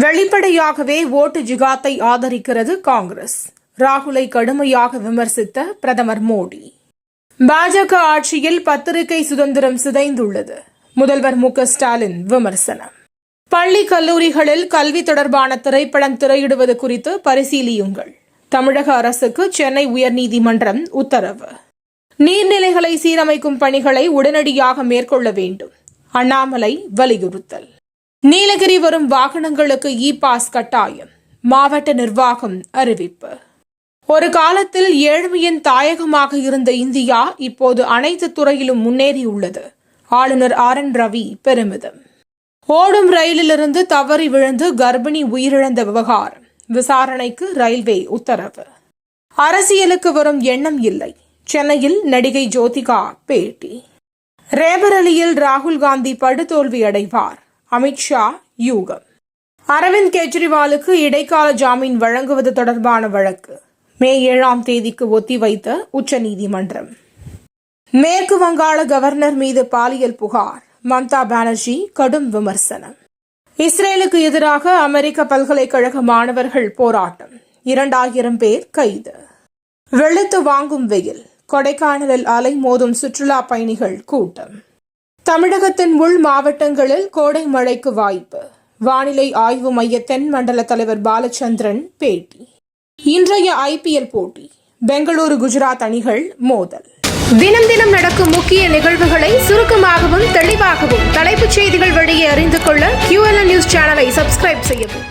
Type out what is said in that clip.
வெளிப்படையாகவே ஓட்டு ஜிகாத்தை ஆதரிக்கிறது காங்கிரஸ். ராகுலை கடுமையாக விமர்சித்த பிரதமர் மோடி. பாஜக ஆட்சியில் பத்திரிகை சுதந்திரம் சிதைந்துள்ளது. முதல்வர் மு.க.ஸ்டாலின் விமர்சனம். பள்ளி கல்லூரிகளில் கல்வி தொடர்பான திரைப்படம் திரையிடுவது குறித்து பரிசீலியுங்கள். தமிழக அரசுக்கு சென்னை உயர்நீதிமன்றம் உத்தரவு. நீர்நிலைகளை சீரமைக்கும் பணிகளை உடனடியாக மேற்கொள்ள வேண்டும். அண்ணாமலை வலியுறுத்தல். நீலகிரி வரும் வாகனங்களுக்கு இ-பாஸ் கட்டாயம். மாவட்ட நிர்வாகம் அறிவிப்பு. ஒரு காலத்தில் ஏழ்மையின் தாயகமாக இருந்த இந்தியா இப்போது அனைத்து துறையிலும் முன்னேறியுள்ளது. ஆளுநர் ஆர்.என். ரவி பெருமிதம். ஓடும் ரயிலிலிருந்து தவறி விழுந்து கர்ப்பிணி உயிரிழந்த விவகாரம் விசாரணைக்கு ரயில்வே உத்தரவு. அரசியலுக்கு வரும் எண்ணம் இல்லை. சென்னையில் நடிகை ஜோதிகா பேட்டி. ரேபரலியில் ராகுல் காந்தி படுதோல்வி அடைவார். அமித்ஷா யூகம். அரவிந்த் கெஜ்ரிவாலுக்கு இடைக்கால ஜாமீன் வழங்குவது தொடர்பான வழக்கு மே 7ஆம் தேதிக்கு ஒத்திவைத்த உச்சநீதிமன்றம். மேற்கு வங்காள கவர்னர் மீது பாலியல் புகார். மம்தா பானர்ஜி கடும் விமர்சனம். இஸ்ரேலுக்கு எதிராக அமெரிக்க பல்கலைக்கழக மாணவர்கள் போராட்டம். 2000 பேர் கைது. வெளுத்து வாங்கும் வெயில். கொடைக்கானலில் அலை மோதும் சுற்றுலா பயணிகள் கூட்டம். தமிழகத்தின் உள் மாவட்டங்களில் கோடை மழைக்கு வாய்ப்பு. வானிலை ஆய்வு மைய தென் மண்டல தலைவர் பாலச்சந்திரன் பேட்டி. இன்றைய IPL போட்டி. பெங்களூரு குஜராத் அணிகள் மோதல். தினம் தினம் நடக்கும் முக்கிய நிகழ்வுகளை சுருக்கமாகவும் தெளிவாகவும் தலைப்புச் செய்திகள் வழியே அறிந்து கொள்ள QLN நியூஸ் சேனலை சப்ஸ்கிரைப் செய்யவும்.